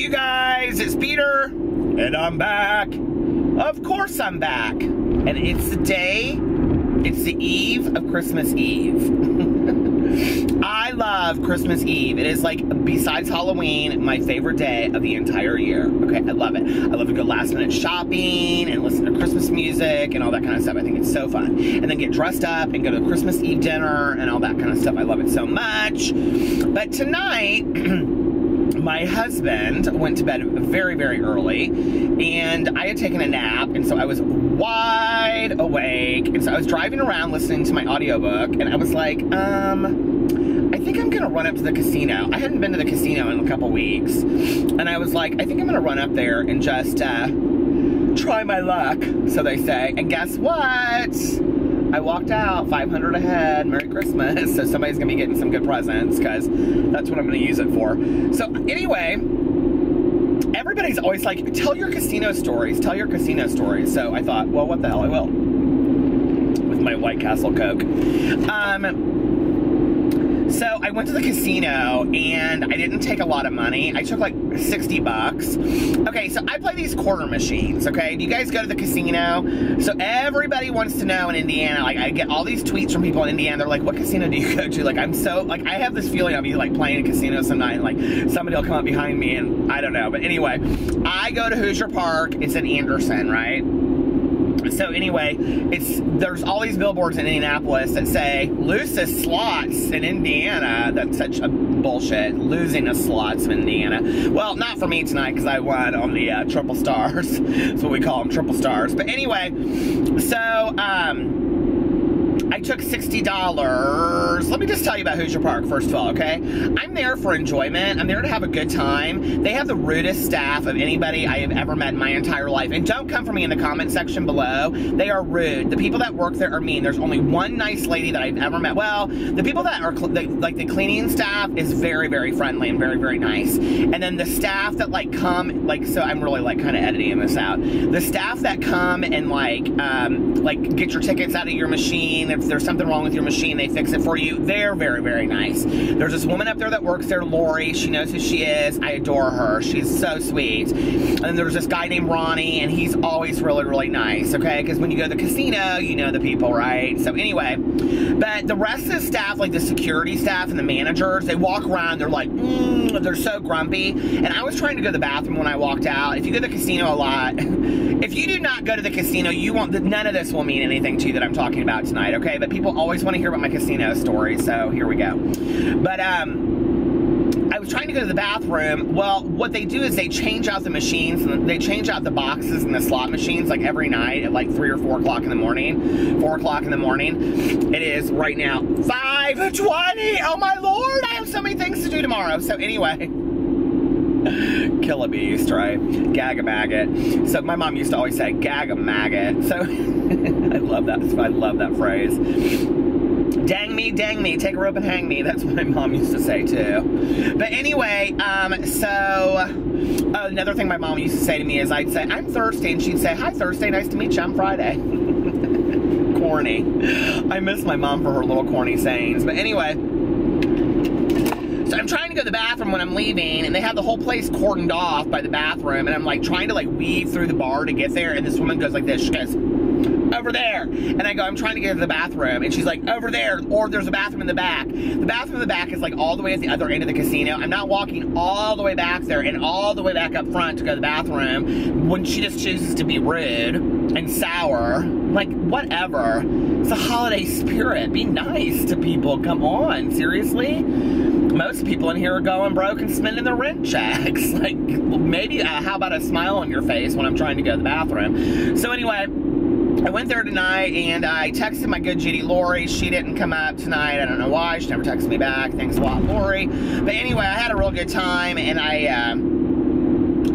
you guys, it's Peter, and I'm back. Of course I'm back. And it's the eve of Christmas Eve. I love Christmas Eve. It is like, besides Halloween, my favorite day of the entire year. Okay, I love it. I love to go last minute shopping and listen to Christmas music and all that kind of stuff. I think it's so fun. And then get dressed up and go to Christmas Eve dinner and all that kind of stuff. I love it so much. But tonight, my husband went to bed very, very early, and I had taken a nap, and so I was wide awake, and so I was driving around listening to my audiobook, and I was like, I think I'm gonna run up to the casino. I hadn't been to the casino in a couple weeks, and I was like, I think I'm gonna run up there and just try my luck, so they say. And guess what? I walked out 500 ahead. Merry Christmas. So somebody's gonna be getting some good presents, because that's what I'm gonna use it for. So anyway, everybody's always like, tell your casino stories, tell your casino stories. So I thought, well, what the hell, I will. With my White Castle Coke. So I went to the casino, and I didn't take a lot of money. I took like 60 bucks. Okay, so I play these quarter machines, okay? Do you guys go to the casino? So everybody wants to know in Indiana, like I get all these tweets from people in Indiana, they're like, what casino do you go to? Like I'm so, like I have this feeling I'll be like playing a casino some night, and like somebody will come up behind me, and I don't know. But anyway, I go to Hoosier Park. It's in Anderson, right? So anyway, there's all these billboards in Indianapolis that say, loosest slots in Indiana. That's such a bullshit. Losing the slots in Indiana. Well, not for me tonight, because I won on the triple stars. That's what we call them, triple stars. But anyway, so, I took $60. Let me just tell you about Hoosier Park, first of all, okay? I'm there for enjoyment. I'm there to have a good time. They have the rudest staff of anybody I have ever met in my entire life. And don't come for me in the comment section below. They are rude. The people that work there are mean. There's only one nice lady that I've ever met. Well, the people that are, like the cleaning staff is very, very friendly and very, very nice. And then the staff that like come, like, so I'm really like kind of editing this out. The staff that come and like get your tickets out of your machine. If there's something wrong with your machine, they fix it for you. They're very, very nice. There's this woman up there that works there, Lori. She knows who she is. I adore her. She's so sweet. And there's this guy named Ronnie, and he's always really, really nice, okay? Because when you go to the casino, you know the people, right? So anyway, but the rest of the staff, like the security staff and the managers, they walk around, they're like, they're so grumpy. And I was trying to go to the bathroom when I walked out. If you go to the casino a lot, if you do not go to the casino, you won't, none of this will mean anything to you that I'm talking about tonight, okay? But people always want to hear about my casino story, so here we go. But I was trying to go to the bathroom. Well, what they do is they change out the machines, and they change out the boxes and the slot machines like every night at like 3 or 4 o'clock in the morning. 4 o'clock in the morning. It is right now 5:20. Oh my Lord, I have so many things to do tomorrow. So anyway. Kill a beast, right? Gag a maggot. So my mom used to always say, gag a maggot. So I love that phrase. Dang me, take a rope and hang me. That's what my mom used to say too. But anyway, another thing my mom used to say to me is I'd say, I'm thirsty, and she'd say, hi Thursday, nice to meet you, I'm Friday. Corny. I miss my mom for her little corny sayings. But anyway, so I'm trying to go to the bathroom when I'm leaving, and they have the whole place cordoned off by the bathroom, and I'm like trying to like weave through the bar to get there, and this woman goes like this, she goes, over there. And I go, I'm trying to get to the bathroom, and she's like, over there, or there's a bathroom in the back. The bathroom in the back is like all the way at the other end of the casino. I'm not walking all the way back there and all the way back up front to go to the bathroom when she just chooses to be rude and sour. Like, whatever. It's a holiday spirit. Be nice to people. Come on, seriously? Most people in here are going broke and spending their rent checks. Like, maybe, how about a smile on your face when I'm trying to go to the bathroom? So anyway, I went there tonight, and I texted my good Judy Lori. She didn't come up tonight. I don't know why. She never texted me back. Thanks a lot, Lori. But anyway, I had a real good time, and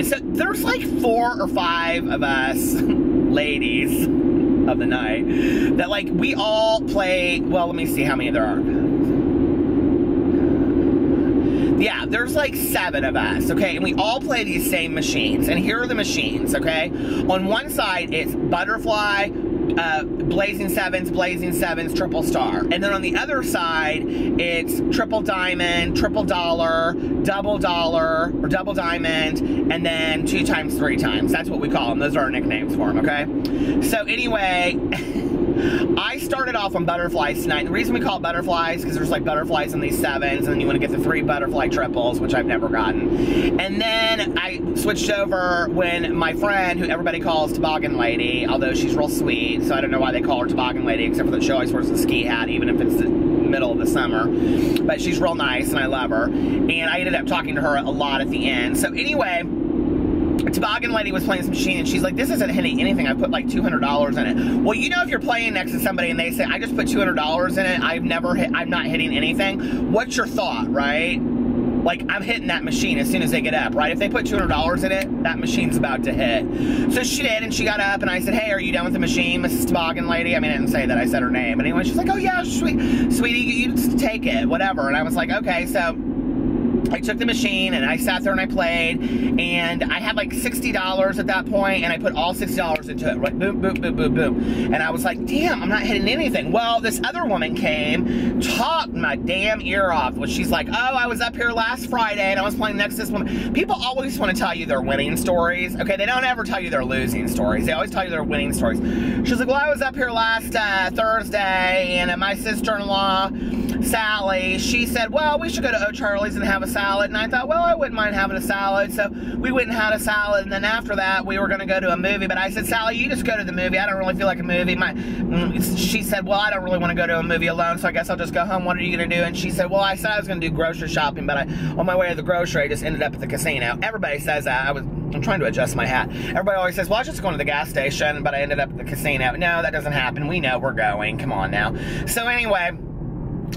so there's like 4 or 5 of us ladies of the night that like we all play. Well, let me see how many there are. Yeah, there's like 7 of us, okay? And we all play these same machines. And here are the machines, okay? On one side, it's butterfly, blazing sevens, triple star. And then on the other side, it's triple diamond, triple dollar, or double diamond, and then 2 times, 3 times. That's what we call them. Those are our nicknames for them, okay? So anyway, I started off on butterflies tonight. The reason we call it butterflies is because there's like butterflies in these sevens, and then you want to get the 3 butterfly triples, which I've never gotten. And then I switched over when my friend, who everybody calls Toboggan Lady, although she's real sweet, so I don't know why they call her Toboggan Lady, except for that she always wears a ski hat, even if it's the middle of the summer. But she's real nice, and I love her. And I ended up talking to her a lot at the end. So anyway, Toboggan Lady was playing this machine, and she's like, this isn't hitting anything. I put like $200 in it. Well, you know, if you're playing next to somebody and they say, I just put $200 in it, I'm not hitting anything, what's your thought, right? Like, I'm hitting that machine as soon as they get up, right? If they put $200 in it, that machine's about to hit. So she did, and she got up, and I said, hey, are you done with the machine, Mrs. Toboggan Lady? I mean, I didn't say that. I said her name. Anyway, she's like, oh, yeah, sweetie, you just take it, whatever. And I was like, okay, so I took the machine, and I sat there, and I played, and I had like $60 at that point, and I put all $60 into it, right? Boom, boom, boom, boom, boom. And I was like, damn, I'm not hitting anything. Well, this other woman came, talked my damn ear off, which she's like, oh, I was up here last Friday, and I was playing next to this woman. People always want to tell you their winning stories, okay? They don't ever tell you their losing stories. They always tell you their winning stories. She's like, well, I was up here last Thursday, and my sister-in-law, Sally, she said, well, we should go to O'Charlie's and have a salad. And I thought, well, I wouldn't mind having a salad. So we went and had a salad, and then after that, we were going to go to a movie. But I said, Sally, you just go to the movie. I don't really feel like a movie. She said, well, I don't really want to go to a movie alone, so I guess I'll just go home. What are you going to do? And she said, well, I said I was going to do grocery shopping, but on my way to the grocery, I just ended up at the casino. Everybody says that. I'm trying to adjust my hat. Everybody always says, well, I was just going to the gas station, but I ended up at the casino. No, that doesn't happen. We know we're going. Come on now. So anyway,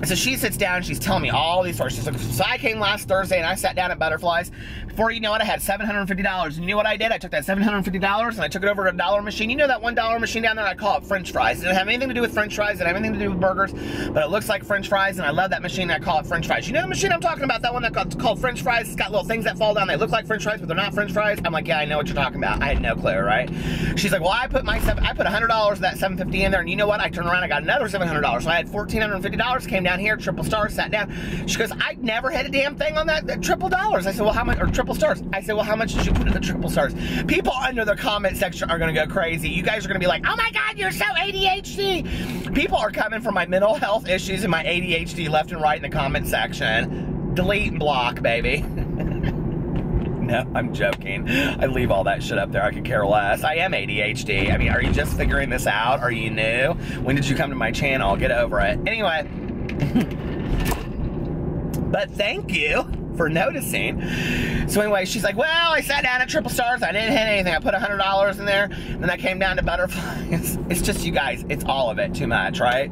so she sits down and she's telling me all these stories. She's like, so I came last Thursday and I sat down at Butterflies. Before you know it, I had $750. And you know what I did? I took that $750 and I took it over to a dollar machine. You know that $1 machine down there? I call it French fries. It didn't have anything to do with French fries. It didn't have anything to do with burgers. But it looks like French fries, and I love that machine. I call it French fries. You know the machine I'm talking about? That one that's called French fries? It's got little things that fall down. They look like French fries, but they're not French fries. I'm like, yeah, I know what you're talking about. I had no clue, right? She's like, well, I put $100 of that $750 in there, and you know what? I turned around, I got another $700. So I had $1,450. Came down here, triple stars, sat down. She goes, I never hit a damn thing on that triple dollars. I said, well, how much, or triple stars? I said, well, how much did you put in the triple stars? People under the comment section are going to go crazy. You guys are going to be like, oh my God, you're so ADHD. People are coming for my mental health issues and my ADHD left and right in the comment section. Delete and block, baby. No, I'm joking. I leave all that shit up there. I could care less. I am ADHD. I mean, are you just figuring this out? Are you new? When did you come to my channel? Get over it. Anyway. But thank you for noticing. So anyway, she's like, well, I sat down at triple stars. I didn't hit anything. I put $100 in there. Then I came down to butterflies. It's just, you guys, it's all of it too much, right?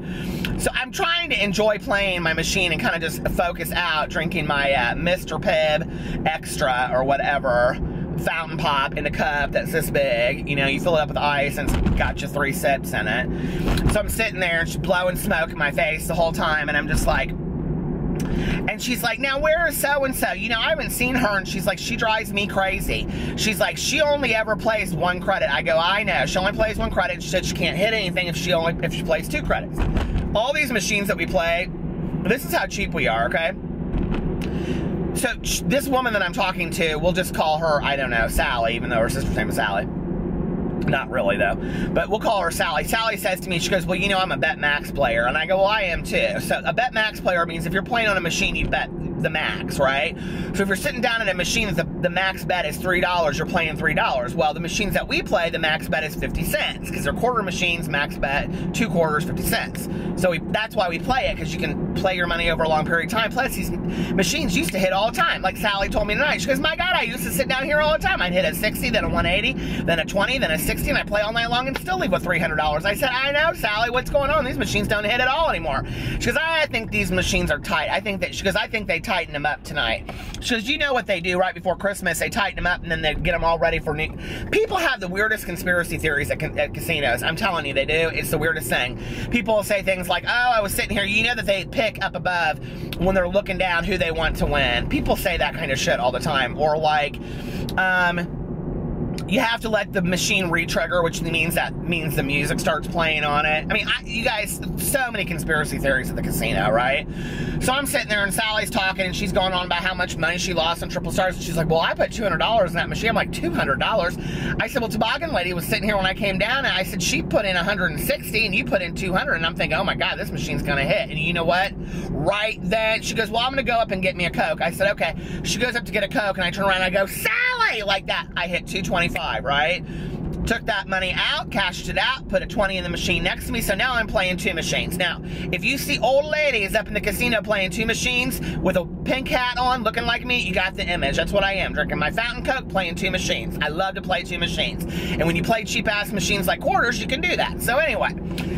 So I'm trying to enjoy playing my machine and kind of just focus out, drinking my Mr. Pibb Extra or whatever fountain pop in a cup that's this big. You know, you fill it up with ice and it's got you 3 sips in it. So I'm sitting there and she's blowing smoke in my face the whole time, and I'm just like, and she's like, now where is so-and-so? You know, I haven't seen her. And she's like, she drives me crazy. She's like, she only ever plays 1 credit. I go, I know. She only plays 1 credit. She said she can't hit anything if she plays 2 credits. All these machines that we play, this is how cheap we are, okay? So this woman that I'm talking to, we'll just call her, I don't know, Sally, even though her sister's name is Sally. Not really, though. But we'll call her Sally. Sally says to me, she goes, well, you know, I'm a Bet Max player. And I go, well, I am too. So a Bet Max player means if you're playing on a machine, you bet the max, right? So if you're sitting down at a machine, the max bet is $3, you're playing $3. Well, the machines that we play, the max bet is 50 cents. Because they're quarter machines, max bet, 2 quarters, 50 cents. So that's why we play it, because you can play your money over a long period of time. Plus, these machines used to hit all the time. Like Sally told me tonight. She goes, my God, I used to sit down here all the time. I'd hit a 60, then a 180, then a 20, then a 60, and I play all night long and still leave with $300. I said, I know, Sally, what's going on? These machines don't hit at all anymore. She goes, I think these machines are tight. I think they tighten them up tonight. She goes, you know what they do right before Christmas? They tighten them up and then they get them all ready for new. People have the weirdest conspiracy theories at casinos. I'm telling you, they do. It's the weirdest thing. People will say things like, oh, I was sitting here. You know that they pick up above when they're looking down who they want to win. People say that kind of shit all the time. Or like, You have to let the machine re-trigger, which means the music starts playing on it. I mean, you guys, so many conspiracy theories at the casino, right? So I'm sitting there and Sally's talking and she's going on about how much money she lost on triple stars. And she's like, well, I put $200 in that machine. I'm like, $200? I said, well, Toboggan Lady was sitting here when I came down and I said, she put in 160 and you put in 200. And I'm thinking, oh my God, this machine's gonna hit. And you know what? Right then, she goes, well, I'm gonna go up and get me a Coke. I said, okay. She goes up to get a Coke and I turn around and I go, Sally, like that. I hit 225, right? Took that money out, cashed it out, put a 20 in the machine next to me, so now I'm playing 2 machines. Now, if you see old ladies up in the casino playing 2 machines with a pink hat on, looking like me, you got the image. That's what I am, drinking my fountain Coke, playing 2 machines. I love to play 2 machines. And when you play cheap-ass machines like quarters, you can do that. So anyway,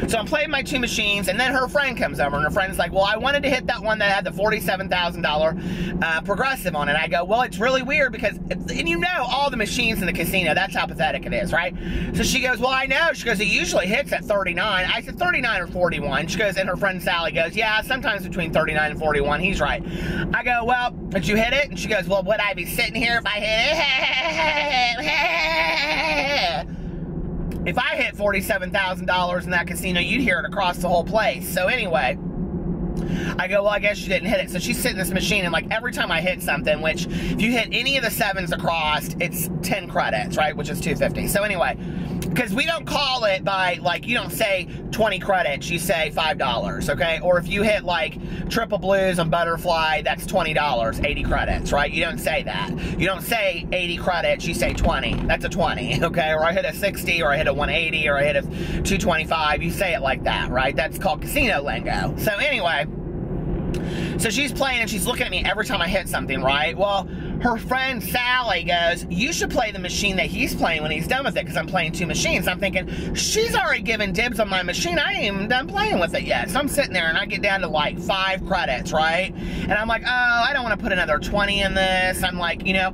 so I'm playing my 2 machines, and then her friend comes over, and her friend's like, well, I wanted to hit that one that had the $47,000 progressive on it. I go, well, it's really weird because, and you know all the machines in the casino, that's how pathetic it is, right? So she goes, well, I know. She goes, it usually hits at 39. I said 39 or 41. She goes, and her friend Sally goes, yeah, sometimes between 39 and 41. He's right. I go, well, did you hit it? And she goes, well, would I be sitting here if I hit it? If I hit $47,000 in that casino, you'd hear it across the whole place. So anyway, I go, well, I guess you didn't hit it. So she's sitting in this machine, and like every time I hit something, which if you hit any of the 7s across, it's 10 credits, right? Which is $250. So anyway, because we don't call it by, like, you don't say 20 credits, you say $5, okay? Or if you hit like triple blues on butterfly, that's $20, 80 credits, right? You don't say that. You don't say 80 credits, you say 20. That's a 20, okay? Or I hit a 60, or I hit a 180, or I hit a 225. You say it like that, right? That's called casino lingo. So anyway, so she's playing and she's looking at me every time I hit something, right? Well, her friend Sally goes, you should play the machine that he's playing when he's done with it, because I'm playing 2 machines. I'm thinking, she's already given dibs on my machine. I ain't even done playing with it yet. So I'm sitting there and I get down to like 5 credits, right? And I'm like, oh, I don't want to put another 20 in this. I'm like, you know,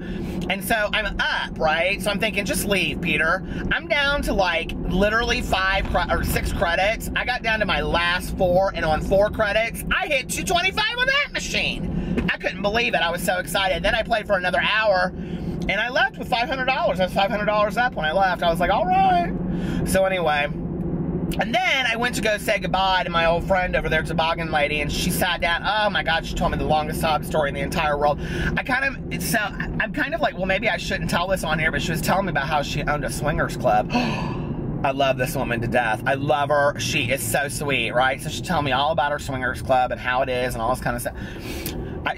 and so I'm up, right? So I'm thinking, just leave, Peter. I'm down to like literally 5 or 6 credits. I got down to my last 4, and on 4 credits, I hit 225 on that machine. I couldn't believe it. I was so excited. Then I played for another hour, and I left with $500. I was $500 up when I left. I was like, all right. So anyway, and then I went to go say goodbye to my old friend over there, Toboggan Lady, and she sat down. Oh my God, she told me the longest sob story in the entire world. I'm kind of like, well, maybe I shouldn't tell this on here, but she was telling me about how she owned a swingers club. I love this woman to death. I love her. She is so sweet, right? So she's telling me all about her swingers club and how it is and all this kind of stuff.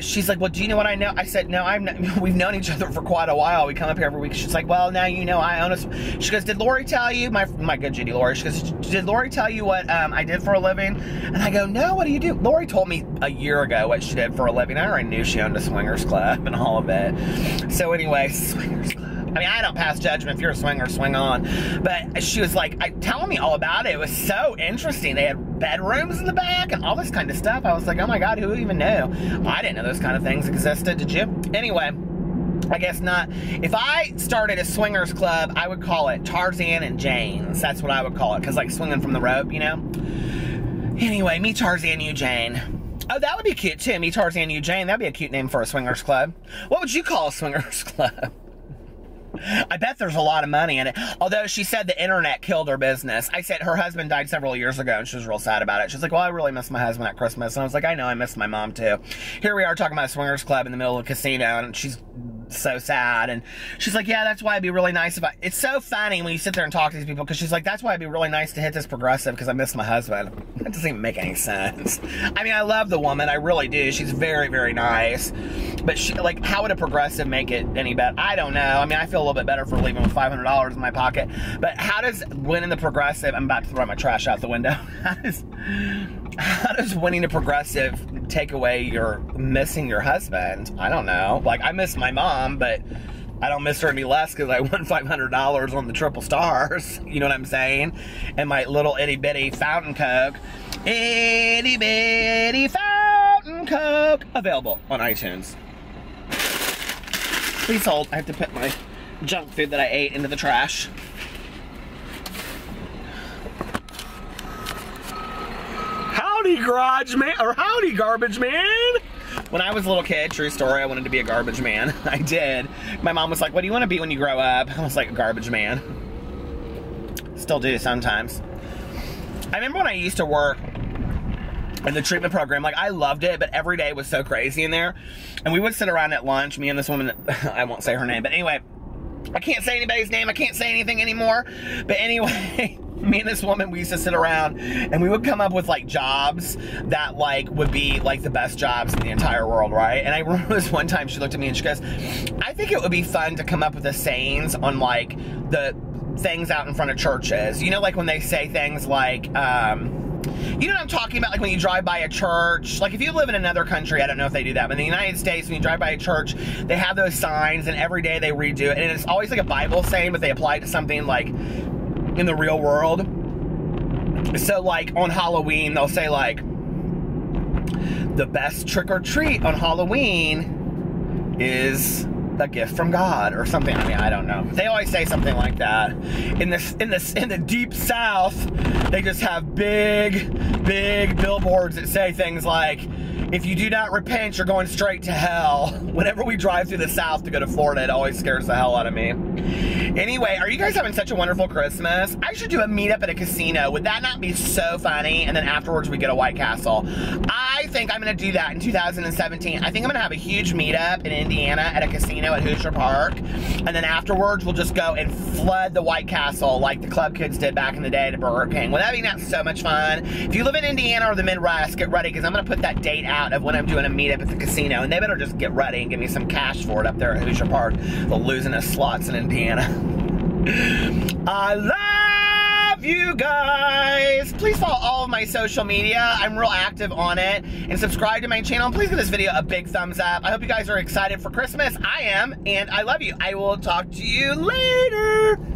She's like, well, do you know what I know? I said, no, we've known each other for quite a while. We come up here every week. She's like, well, now you know I own a... She goes, did Lori tell you? My good Judy Lori. She goes, did Lori tell you what I did for a living? And I go, no, what do you do? Lori told me a year ago what she did for a living. I already knew she owned a swingers club and all of it. So anyway, swingers club. I mean, I don't pass judgment. If you're a swinger, swing on. But she was like, telling me all about it. It was so interesting. They had bedrooms in the back and all this kind of stuff. I was like, oh my God, who even knew? Well, I didn't know those kind of things existed. Did you? Anyway, I guess not. If I started a swingers club, I would call it Tarzan and Jane's. That's what I would call it. Because like swinging from the rope, you know? Anyway, me Tarzan, you Jane. Oh, that would be cute too. Me Tarzan, you Jane. That'd be a cute name for a swingers club. What would you call a swingers club? I bet there's a lot of money in it. Although she said the internet killed her business. I said her husband died several years ago and she was real sad about it. She's like, well, I really miss my husband at Christmas. And I was like, I know, I miss my mom too. Here we are talking about a swingers club in the middle of a casino, and she's so sad. And she's like, yeah, that's why it'd be really nice if I... It's so funny when you sit there and talk to these people, because she's like, that's why it'd be really nice to hit this progressive, because I miss my husband. That doesn't even make any sense. I mean, I love the woman. I really do. She's very, very nice. But she, like, how would a progressive make it any better? I don't know. I mean, I feel a little bit better for leaving with $500 in my pocket. But how does winning the progressive... I'm about to throw my trash out the window. How does winning a progressive take away your missing your husband? I don't know. Like, I miss my mom, but I don't miss her any less because I won $500 on the triple stars. You know what I'm saying? And my little itty bitty fountain Coke. Itty bitty fountain Coke. Available on iTunes. Please hold. I have to put my junk food that I ate into the trash. Howdy, garage man, or howdy, garbage man. When I was a little kid, true story, I wanted to be a garbage man. I did. My mom was like, what do you want to be when you grow up? I was like, a garbage man. Still do sometimes. I remember when I used to work in the treatment program, like I loved it, but every day was so crazy in there. And we would sit around at lunch, me and this woman, I won't say her name, but anyway, I can't say anybody's name, I can't say anything anymore. But anyway, me and this woman, we used to sit around and we would come up with like jobs that like would be like the best jobs in the entire world, right? And I remember this one time she looked at me and she goes, I think it would be fun to come up with the sayings on like the things out in front of churches. You know, like when they say things like, you know what I'm talking about? Like when you drive by a church, like if you live in another country, I don't know if they do that, but in the United States, when you drive by a church, they have those signs and every day they redo it. And it's always like a Bible saying, but they apply it to something like in the real world. So like on Halloween, they'll say like, the best trick or treat on Halloween is a gift from God or something. I mean, I don't know. They always say something like that. In the deep South, they just have big billboards that say things like, if you do not repent, you're going straight to hell. Whenever we drive through the South to go to Florida, it always scares the hell out of me. Anyway, are you guys having such a wonderful Christmas? I should do a meetup at a casino. Would that not be so funny? And then afterwards we get a White Castle. I think I'm going to do that in 2017. I think I'm going to have a huge meetup in Indiana at a casino at Hoosier Park. And then afterwards we'll just go and flood the White Castle like the club kids did back in the day to Burger King. Would that be not so much fun? If you live in Indiana or the Midwest, get ready because I'm going to put that date out of when I'm doing a meetup at the casino. And they better just get ready and give me some cash for it up there at Hoosier Park. They're losing us slots in Indiana. I love you guys. Please follow all of my social media. I'm real active on it. And subscribe to my channel. Please give this video a big thumbs up. I hope you guys are excited for Christmas. I am, and I love you. I will talk to you later.